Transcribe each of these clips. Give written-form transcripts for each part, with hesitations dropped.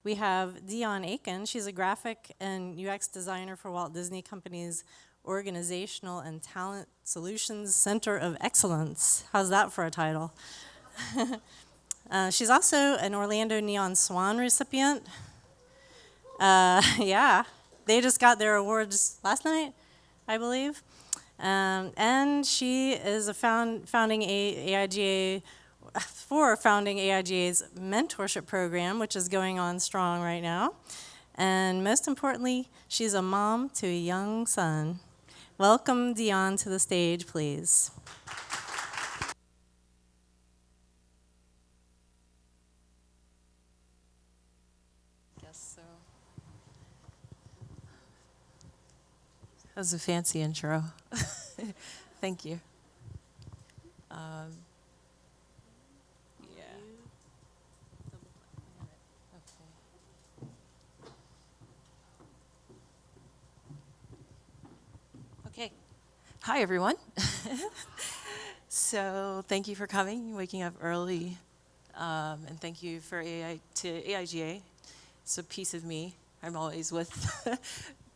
We have DionneAiken. She's a graphic and UX designer for Walt Disney Company's Organizational and Talent Solutions Center of Excellence. How's that for a title? She's also an Orlando Neon Swan recipient. Yeah, they just got their awards last night, I believe. And she is a founding AIGA for founding AIGA's mentorship program, which is going on strong right now. And most importantly, she's a mom to a young son. Welcome Dionne to the stage, please. Guess so. That was a fancy intro. Thank you. Um, yeah. Okay. Hi, everyone. So thank you for coming, waking up early, and thank you for AIGA. It's a piece of me. I'm always with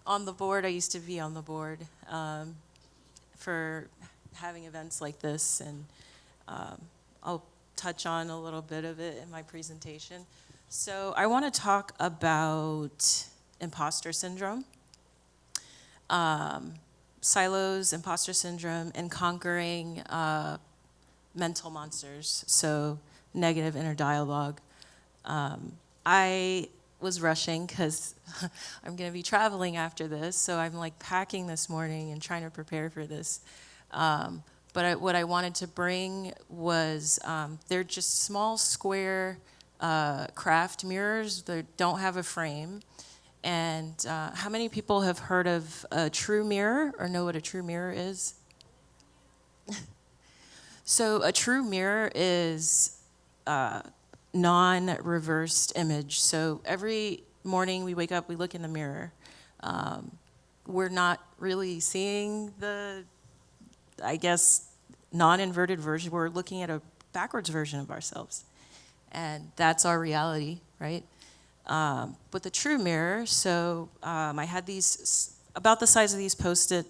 on the board. I used to be on the board for having events like this, and I'll touch on a little bit of it in my presentation. So I want to talk about imposter syndrome, silos, imposter syndrome, and conquering mental monsters, so negative inner dialogue. I was rushing because I'm going to be traveling after this, so I'm like packing this morning and trying to prepare for this. What I wanted to bring was they're just small square craft mirrors that don't have a frame. And how many people have heard of a true mirror or know what a true mirror is? So a true mirror is non-reversed image. So every morning we wake up, we look in the mirror. We're not really seeing the, I guess, non-inverted version. We're looking at a backwards version of ourselves. And that's our reality, right? With the true mirror, so I had these about the size of these Post-it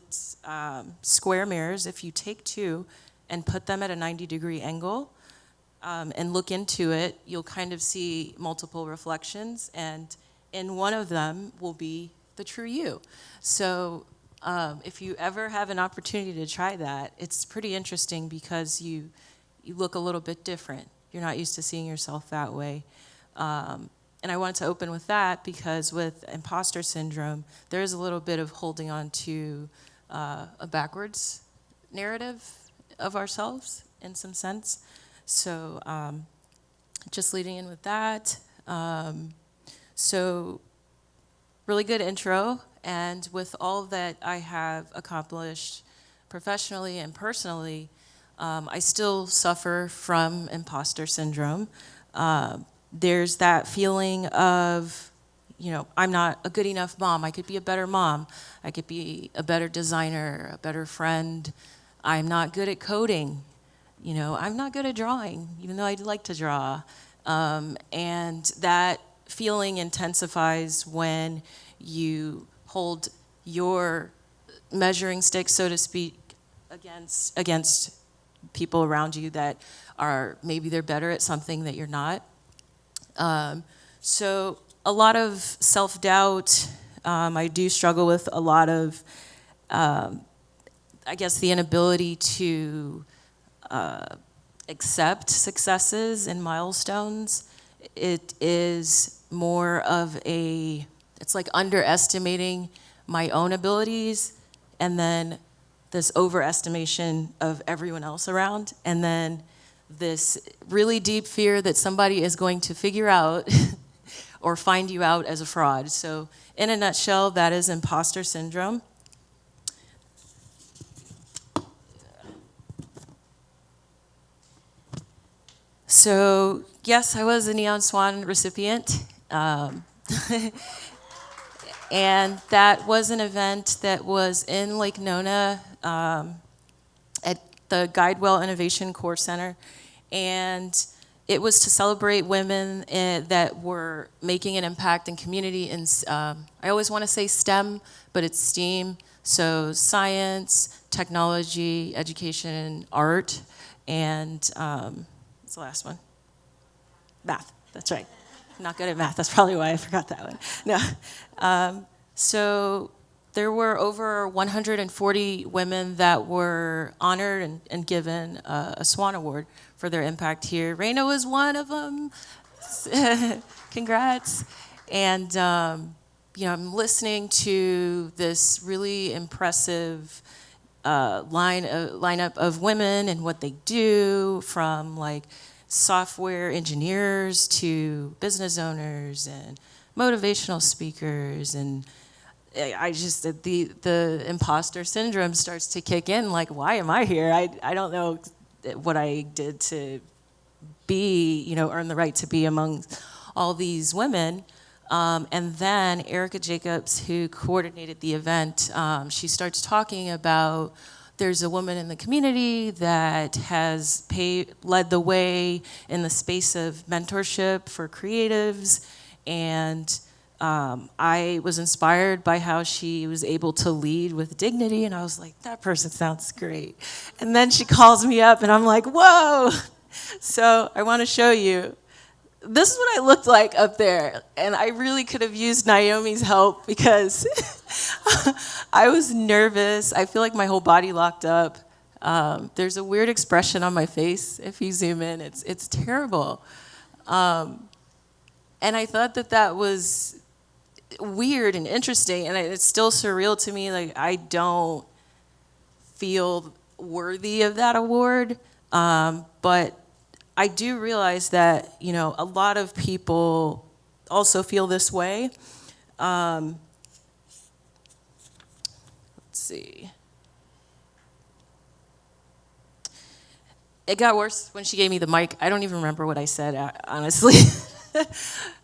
square mirrors. If you take two and put them at a 90-degree angle and look into it, you'll kind of see multiple reflections, and in one of them will be the true you. So if you ever have an opportunity to try that, it's pretty interesting because you look a little bit different. You're not used to seeing yourself that way. And I wanted to open with that because with imposter syndrome, there is a little bit of holding on to a backwards narrative of ourselves in some sense. So just leading in with that. So really good intro. And with all that I have accomplished professionally and personally, I still suffer from imposter syndrome. There's that feeling of, I'm not a good enough mom. I could be a better mom. I could be a better designer, a better friend. I'm not good at coding. I'm not good at drawing, even though I'd like to draw. And that feeling intensifies when you hold your measuring stick, so to speak, against people around you that are, maybe they're better at something that you're not. So a lot of self-doubt. I do struggle with a lot of, I guess, the inability to accept successes and milestones. It is more of it's like underestimating my own abilities, and then this overestimation of everyone else around, and then this really deep fear that somebody is going to figure out or find you out as a fraud. So in a nutshell, that is imposter syndrome. So yes, I was a Neon Swan recipient. And that was an event that was in Lake Nona at the Guidewell Innovation Core Center. And it was to celebrate women that were making an impact in community. And I always want to say STEM, but it's STEAM. So science, technology, education, art, and what's the last one? Math. That's right. I'm not good at math. That's probably why I forgot that one. No. So there were over 140 women that were honored and given a Swan Award for their impact here. Raina was one of them. Congrats. And I'm listening to this really impressive lineup of women and what they do, from like software engineers to business owners and motivational speakers. And I just, the imposter syndrome starts to kick in, like, why am I here? I don't know what I did to be, earn the right to be among all these women. And then Erica Jacobs, who coordinated the event, she starts talking about there's a woman in the community that has led the way in the space of mentorship for creatives. And I was inspired by how she was able to lead with dignity. And I was like, that person sounds great. And then she calls me up and I'm like, whoa. So I want to show you. This is what I looked like up there, and I really could have used Naomi's help because I was nervous. I feel like my whole body locked up. There's a weird expression on my face if you zoom in. It's terrible. And I thought that was weird and interesting, and it's still surreal to me. Like, I don't feel worthy of that award, but I do realize that, a lot of people also feel this way. Let's see. It got worse when she gave me the mic. I don't even remember what I said, honestly.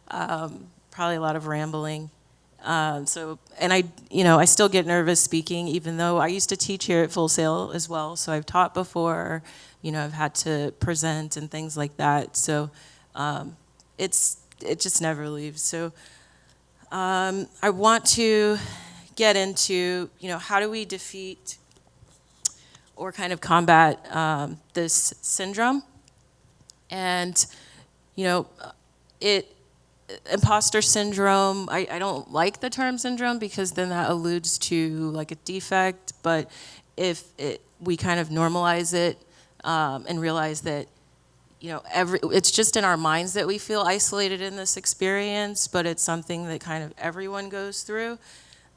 Probably a lot of rambling. And I still get nervous speaking, even though I used to teach here at Full Sail as well. So I've taught before. I've had to present and things like that. So it just never leaves. So I want to get into, how do we defeat or kind of combat this syndrome? And, imposter syndrome, I don't like the term syndrome because then that alludes to like a defect, but if we kind of normalize it, and realize that, it's just in our minds that we feel isolated in this experience, but it's something that kind of everyone goes through.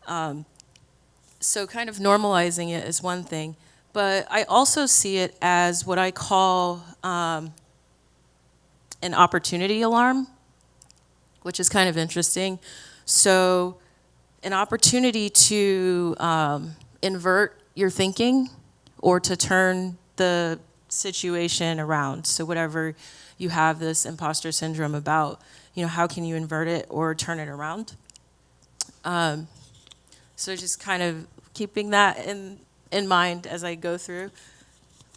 So kind of normalizing it is one thing, but I also see it as what I call an opportunity alarm, which is kind of interesting. So an opportunity to invert your thinking or to turn the situation around. So whatever you have this imposter syndrome about, how can you invert it or turn it around? So just kind of keeping that in mind as I go through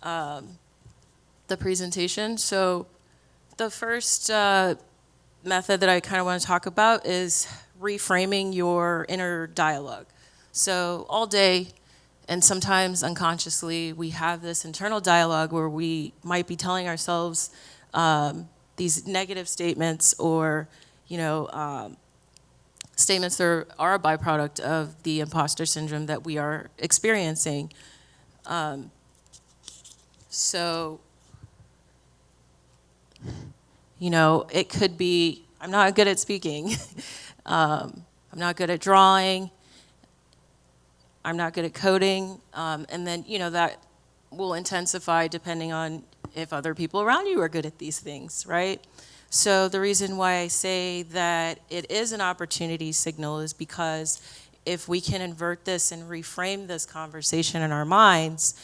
the presentation. So the first method that I kind of want to talk about is reframing your inner dialogue. So all day, and sometimes unconsciously, we have this internal dialogue where we might be telling ourselves these negative statements or, statements that are a byproduct of the imposter syndrome that we are experiencing. It could be, I'm not good at speaking. I'm not good at drawing. I'm not good at coding, and then, that will intensify depending on if other people around you are good at these things, right? So the reason why I say that it is an opportunity signal is because if we can invert this and reframe this conversation in our minds,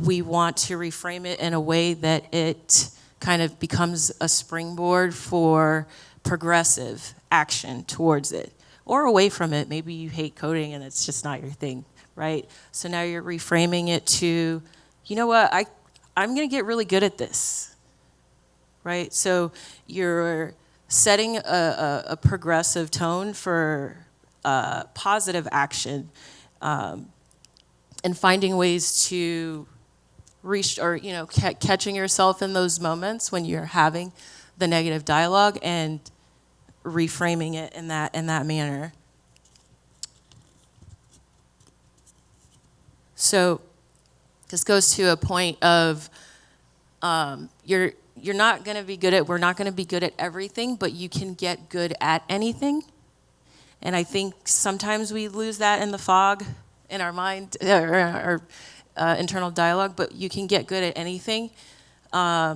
we want to reframe it in a way that it kind of becomes a springboard for progressive action towards it. Or away from it. Maybe you hate coding and it's just not your thing, right? So now you're reframing it to, I'm gonna get really good at this, right? So you're setting a progressive tone for positive action, and finding ways to reach, or catching yourself in those moments when you're having the negative dialogue and reframing it in that manner. So this goes to a point of you're not going to be good at, we're not going to be good at everything, but you can get good at anything. And I think sometimes we lose that in the fog in our mind, or our internal dialogue, but you can get good at anything. I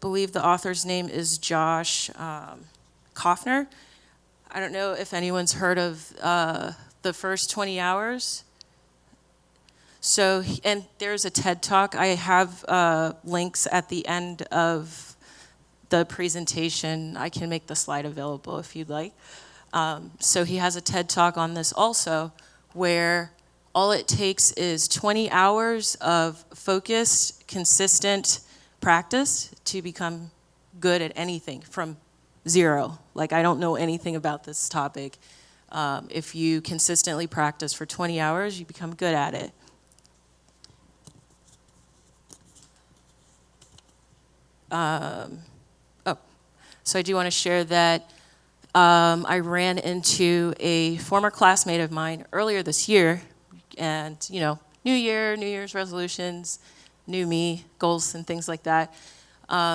believe the author's name is Josh Kaufner. I don't know if anyone's heard of the first 20 hours. So, and there's a TED Talk. I have links at the end of the presentation. I can make the slide available if you'd like. So he has a TED Talk on this also, where all it takes is 20 hours of focused, consistent practice to become good at anything from zero. Like, I don't know anything about this topic. If you consistently practice for 20 hours, you become good at it. So I do want to share that I ran into a former classmate of mine earlier this year, and New Year, New Year's resolutions, new me, goals and things like that.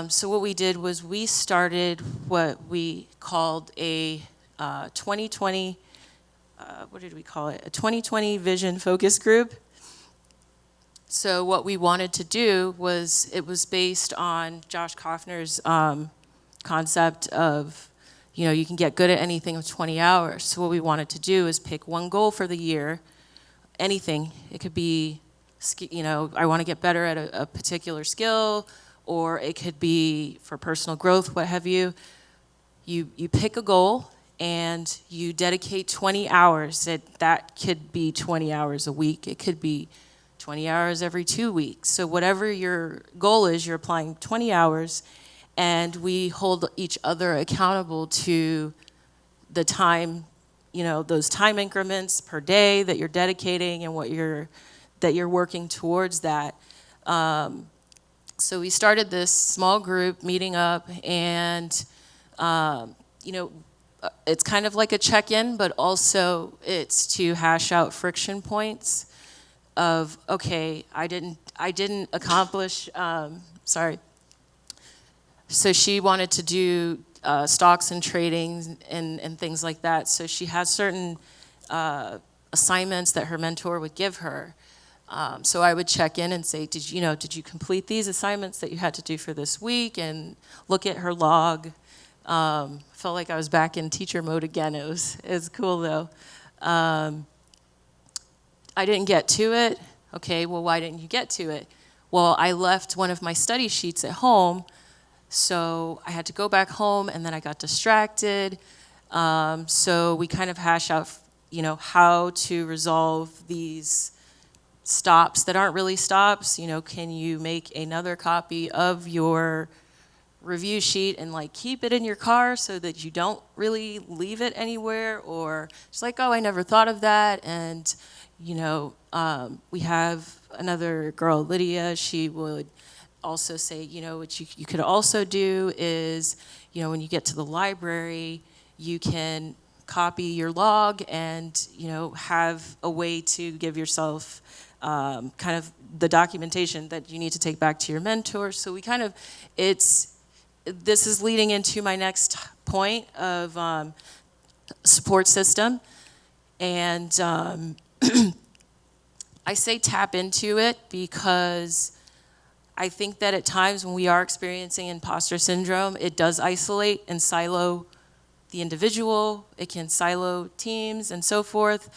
So what we did was we started what we called a 2020, what did we call it? A 2020 vision focus group. So what we wanted to do was, it was based on Josh Kaufner's concept of, you can get good at anything with 20 hours. So what we wanted to do is pick one goal for the year, anything. It could be, I want to get better at a particular skill, or it could be for personal growth, what have you. You pick a goal and you dedicate 20 hours. That could be 20 hours a week. It could be 20 hours every 2 weeks. So whatever your goal is, you're applying 20 hours, and we hold each other accountable to the time, those time increments per day that you're dedicating and that you're working towards that. So we started this small group meeting up, and it's kind of like a check-in, but also it's to hash out friction points of, okay, I didn't accomplish, sorry. So she wanted to do stocks and trading and things like that. So she has certain assignments that her mentor would give her. So I would check in and say, did you complete these assignments that you had to do for this week? And look at her log. Felt like I was back in teacher mode again. It was cool though. I didn't get to it. Okay, well, why didn't you get to it? Well, I left one of my study sheets at home, so I had to go back home, and then I got distracted. So we kind of hash out, how to resolve these stops that aren't really stops. Can you make another copy of your review sheet and keep it in your car so that you don't really leave it anywhere? Or it's like, oh, I never thought of that. And we have another girl, Lydia. She would also say, what you could also do is, when you get to the library, you can copy your log and have a way to give yourself kind of the documentation that you need to take back to your mentor. So we kind of, this is leading into my next point of support system. And I say tap into it because I think that at times when we are experiencing imposter syndrome, it does isolate and silo the individual. It can silo teams and so forth.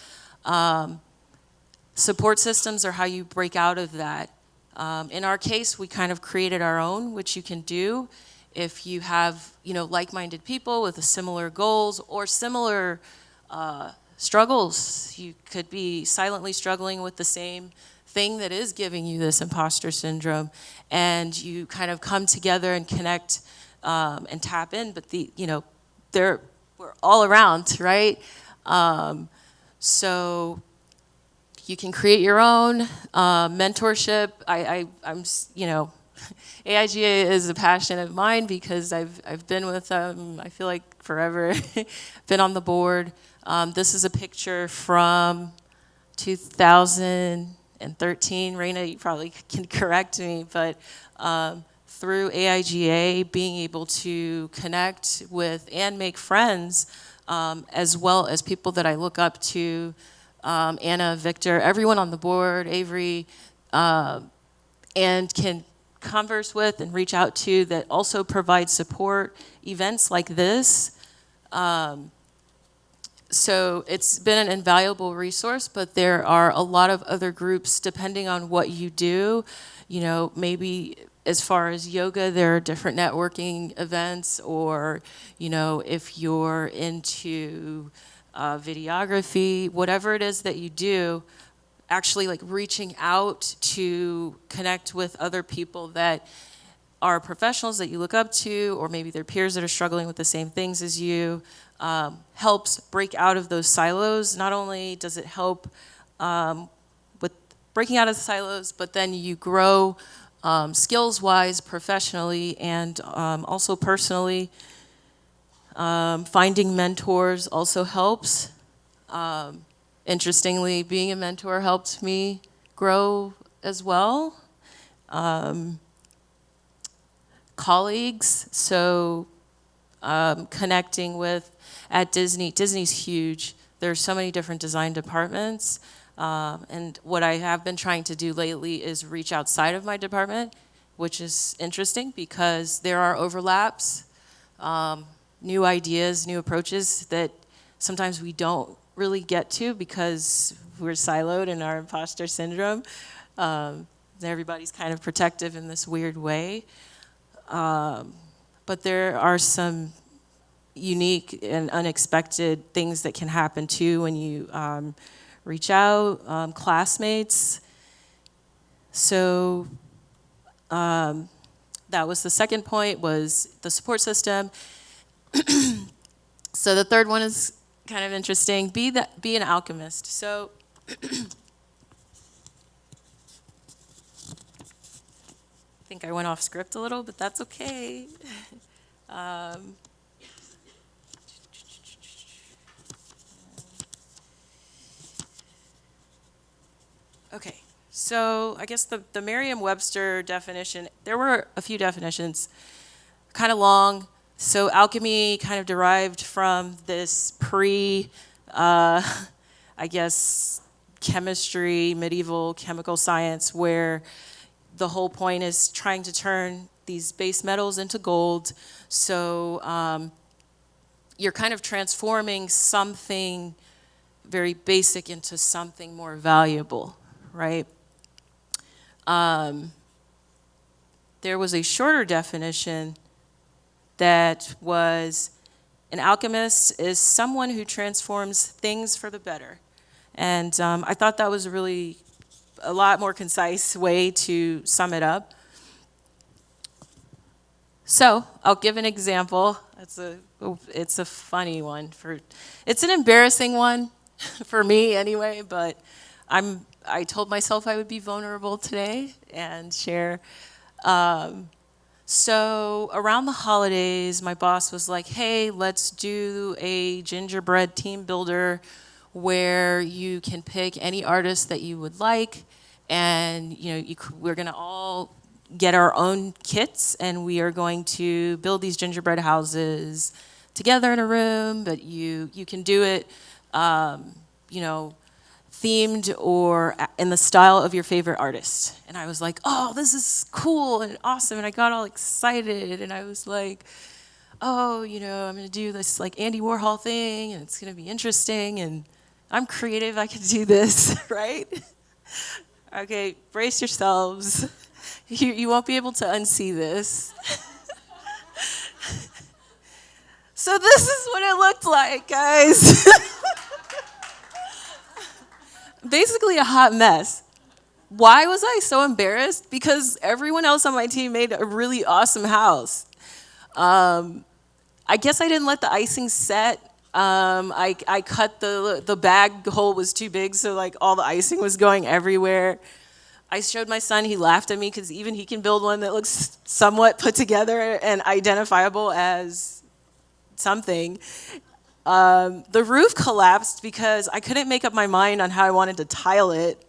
Support systems are how you break out of that. In our case, we kind of created our own, which you can do if you have, like-minded people with similar goals or similar struggles. You could be silently struggling with the same thing that is giving you this imposter syndrome, and you kind of come together and connect and tap in, but we're all around, right? So you can create your own mentorship. AIGA is a passion of mine because I've been with them, I feel like forever, been on the board. This is a picture from 2013. Raina, you probably can correct me, but through AIGA, being able to connect with and make friends, as well as people that I look up to, Anna, Victor, everyone on the board, Avery, and can converse with and reach out to, that also provide support, events like this. So it's been an invaluable resource, but there are a lot of other groups depending on what you do. Maybe as far as yoga, there are different networking events, or, if you're into videography, whatever it is that you do, actually like reaching out to connect with other people that are professionals that you look up to, or maybe they're peers that are struggling with the same things as you, helps break out of those silos. Not only does it help with breaking out of the silos, but then you grow skills-wise, professionally, and also personally. Finding mentors also helps. Interestingly, being a mentor helped me grow as well. Colleagues, so connecting with, at Disney's huge. There's so many different design departments. And what I have been trying to do lately is reach outside of my department, which is interesting because there are overlaps, new ideas, new approaches that sometimes we don't really get to because we're siloed in our imposter syndrome. Everybody's kind of protective in this weird way. But there are some unique and unexpected things that can happen too when you reach out, classmates. So that was the second point, was the support system. So the third one is kind of interesting. Be an alchemist. So I think I went off script a little, but that's okay. Okay, so I guess the Merriam-Webster definition, there were a few definitions, kind of long. So alchemy kind of derived from this I guess, chemistry, medieval chemical science, where the whole point is trying to turn these base metals into gold. So you're kind of transforming something very basic into something more valuable, right? There was a shorter definition that was, an alchemist is someone who transforms things for the better. And I thought that was really a lot more concise way to sum it up. So I'll give an example. It's a funny one. It's an embarrassing one for me anyway, but I told myself I would be vulnerable today and share. So around the holidays, my boss was like, hey, let's do a gingerbread team builder where you can pick any artist that you would like, and we're gonna all get our own kits, and we are going to build these gingerbread houses together in a room, but you can do it, themed or in the style of your favorite artist. And I was like, oh, this is cool and awesome. And I got all excited, and I was like, oh, I'm gonna do this like Andy Warhol thing, and it's gonna be interesting, and I'm creative, I can do this, right? Okay, brace yourselves. You won't be able to unsee this. So this is what it looked like, guys. Basically a hot mess. Why was I so embarrassed? Because everyone else on my team made a really awesome house. I guess I didn't let the icing set. I cut the bag hole was too big, so like all the icing was going everywhere. I showed my son, he laughed at me because even he can build one that looks somewhat put together and identifiable as something. The roof collapsed because I couldn't make up my mind on how I wanted to tile it.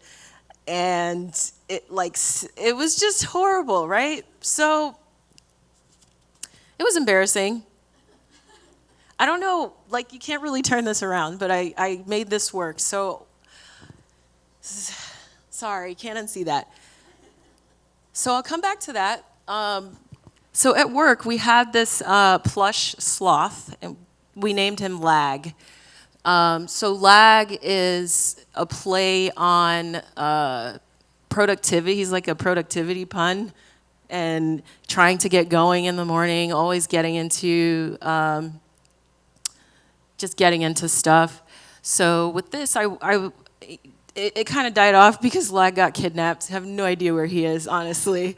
And it was just horrible, right? So it was embarrassing. I don't know, like you can't really turn this around, but I made this work. So, sorry, can't unsee that. So I'll come back to that. So at work, we had this plush sloth, and we named him Lag. So Lag is a play on productivity. He's like a productivity pun, and trying to get going in the morning, always getting into just getting into stuff. So with this, it kind of died off because Lag got kidnapped. I have no idea where he is, honestly.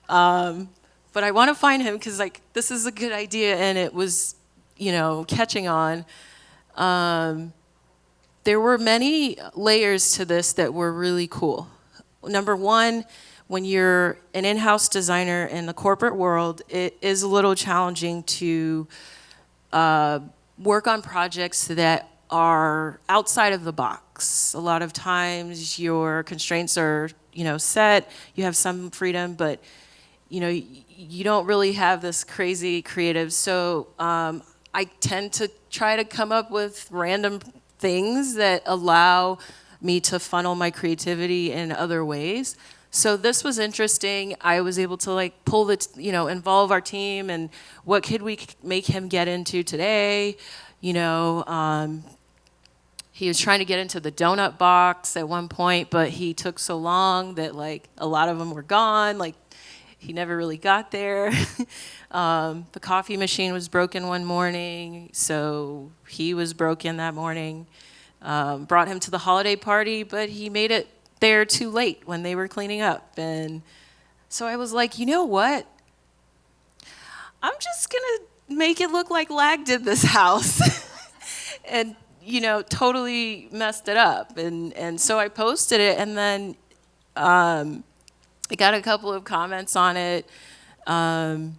But I want to find him because like this is a good idea, and it was, catching on. There were many layers to this that were really cool. Number one, when you're an in-house designer in the corporate world, it is a little challenging to work on projects that are outside of the box. A lot of times your constraints are, set, you have some freedom, but you don't really have this crazy creative. So I tend to try to come up with random things that allow me to funnel my creativity in other ways. So this was interesting. I was able to pull involve our team and what could we make him get into today. He was trying to get into the donut box at one point, but he took so long that a lot of them were gone. He never really got there. The coffee machine was broken one morning, so he was broken that morning. Brought him to the holiday party, but he made it there too late when they were cleaning up. And so I was like, you know what? I'm just gonna make it look like Lag did this house. And, totally messed it up. And so I posted it, and then I got a couple of comments on it. I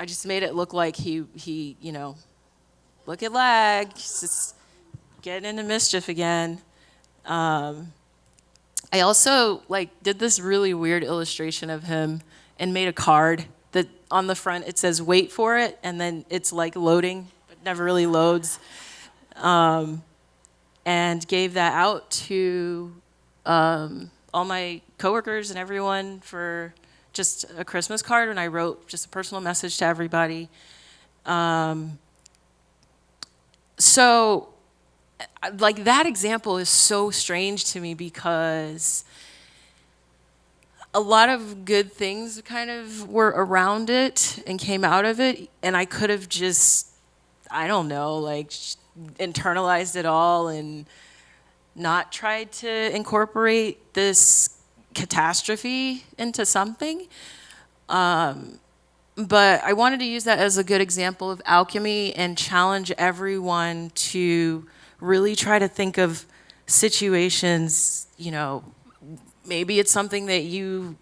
just made it look like he look at Lag, he's just getting into mischief again. I also did this really weird illustration of him and made a card that on the front it says wait for it, and then it's loading but never really loads, and gave that out to all my coworkers and everyone for just a Christmas card, and I wrote just a personal message to everybody. So that example is so strange to me because a lot of good things kind of were around it and came out of it, and I could have just, I don't know, internalized it all and not tried to incorporate this catastrophe into something. But I wanted to use that as a good example of alchemy and challenge everyone to really try to think of situations, maybe it's something that you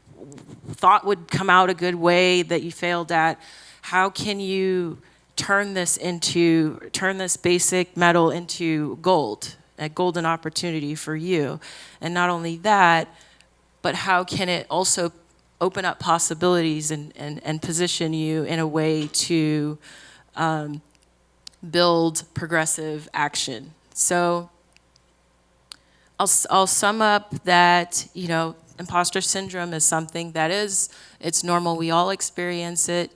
thought would come out a good way that you failed at. How can you turn this basic metal into gold, a golden opportunity for you? And not only that, but how can it also open up possibilities and position you in a way to build progressive action? So I'll sum up that, imposter syndrome is something that it's normal. We all experience it.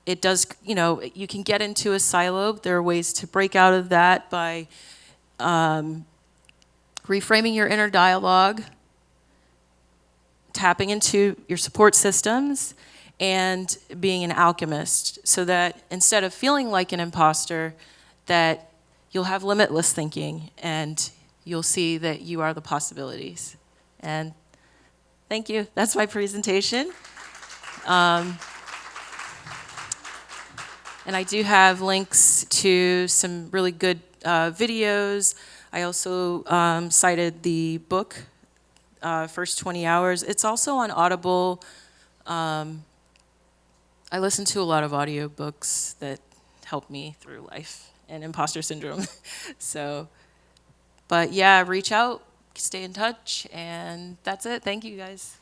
It does, you can get into a silo. There are ways to break out of that by reframing your inner dialogue, tapping into your support systems, and being an alchemist, so that instead of feeling like an imposter, that you'll have limitless thinking and you'll see that you are the possibilities. And thank you. That's my presentation. And I do have links to some really good videos. I also cited the book, First 20 Hours. It's also on Audible. I listen to a lot of audiobooks that help me through life and imposter syndrome. So, but yeah, reach out, stay in touch, and that's it. Thank you, guys.